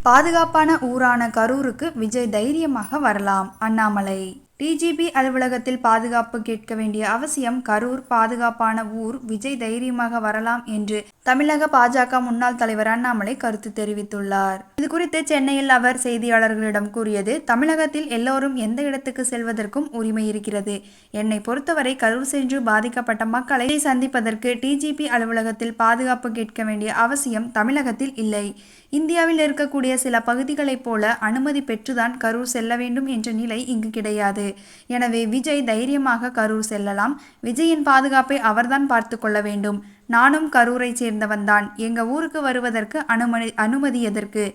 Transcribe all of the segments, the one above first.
பாதுகாப்பான ஊரான கரூருக்கு விஜய் தைரியமாக வரலாம். அண்ணாமலை. டிஜிபி அலுவலகத்தில் பாதுகாப்பு கேட்க வேண்டிய அவசியம் கரூர் பாதுகாப்பான ஊர், விஜய் தைரியமாக வரலாம் என்று தமிழக பாஜக முன்னாள் தலைவர் அண்ணாமலை கருத்து தெரிவித்துள்ளார். இதுகுறித்து சென்னையில் அவர் செய்தியாளர்களிடம் கூறியது: தமிழகத்தில் எல்லோரும் எந்த இடத்துக்கு செல்வதற்கும் உரிமை இருக்கிறது. என்னை பொறுத்தவரை கரூர் சென்று பாதிக்கப்பட்ட மக்களை சந்திப்பதற்கு டிஜிபி அலுவலகத்தில் பாதுகாப்பு கேட்க வேண்டிய அவசியம் தமிழகத்தில் இல்லை. இந்தியாவில் இருக்கக்கூடிய சில பகுதிகளைப் போல அனுமதி பெற்றுதான் கரூர் செல்ல வேண்டும் என்ற நிலை இங்கு கிடையாது. எனவே விஜய் தைரியமாக கரூர் செல்லலாம். விஜயின் பாதுகாப்பை அவர்தான் பார்த்து கொள்ள வேண்டும். நானும் கரூரை சேர்ந்தவன்தான். எங்க ஊருக்கு வருவதற்கு அனுமதி எதற்கு?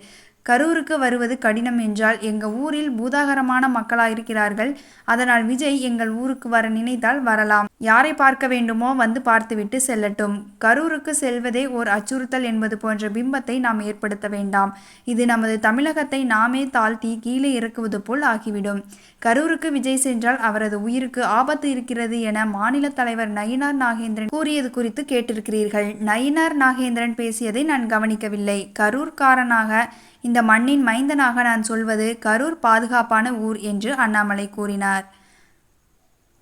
கரூருக்கு வருவது கடினம் என்றால் எங்க ஊரில் பூதாகரமான மக்களாயிருக்கிறார்கள். அதனால் விஜய் எங்கள் ஊருக்கு வர நினைத்தால் வரலாம். யாரை பார்க்க வேண்டுமோ வந்து பார்த்துவிட்டு செல்லட்டும். கரூருக்கு செல்வதே ஓர் அச்சுறுத்தல் என்பது போன்ற பிம்பத்தை நாம் ஏற்படுத்த வேண்டாம். இது நமது தமிழகத்தை நாமே தாழ்த்தி கீழே இறக்குவது போல் ஆகிவிடும். கரூருக்கு விஜய் சென்றால் அவரது உயிருக்கு ஆபத்து இருக்கிறது என மாநில தலைவர் நயினார் நாகேந்திரன் கூறியது குறித்து கேட்டிருக்கிறீர்கள். நயினார் நாகேந்திரன் பேசியதை நான் கவனிக்கவில்லை. கரூர்காரனாக, இந்த மண்ணின் மைந்தனாக நான் சொல்வது கரூர் பாதுகாப்பான ஊர் என்று அண்ணாமலை கூறினார்.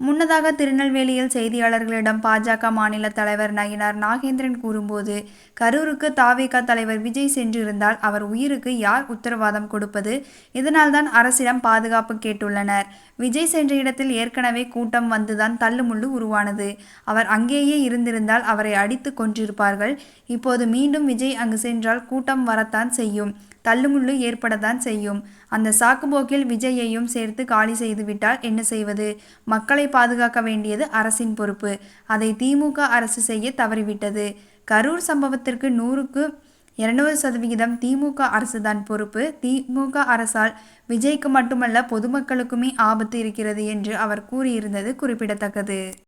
முன்னதாக திருநெல்வேலியில் செய்தியாளர்களிடம் பாஜக மாநில தலைவர் நயினார் நாகேந்திரன் கூறும்போது, கரூருக்கு தாவேகா தலைவர் விஜய் சென்றிருந்தால் அவர் உயிருக்கு யார் உத்தரவாதம் கொடுப்பது? இதனால்தான் அரசிடம் பாதுகாப்பு கேட்டுள்ளனர். விஜய் சென்ற இடத்தில் ஏற்கனவே கூட்டம் வந்துதான் தள்ளுமுள்ளு உருவானது. அவர் அங்கேயே இருந்திருந்தால் அவரை அடித்து கொன்றிருப்பார்கள். இப்போது மீண்டும் விஜய் அங்கு சென்றால் கூட்டம் வரத்தான் செய்யும், தள்ளுமுள்ளு ஏற்படத்தான் செய்யும். அந்த சாக்குப்போக்கில் விஜயையும் சேர்த்து காலி செய்துவிட்டால் என்ன செய்வது? மக்களை பாதுகாக்க வேண்டியது அரசின் பொறுப்பு. அதை திமுக அரசு செய்ய தவறிவிட்டது. கரூர் சம்பவத்திற்கு 100க்கு 200% திமுக அரசுதான் பொறுப்பு. திமுக அரசால் விஜய்க்கு மட்டுமல்ல பொதுமக்களுக்குமே ஆபத்து இருக்கிறது என்று அவர் கூறியிருந்தது குறிப்பிடத்தக்கது.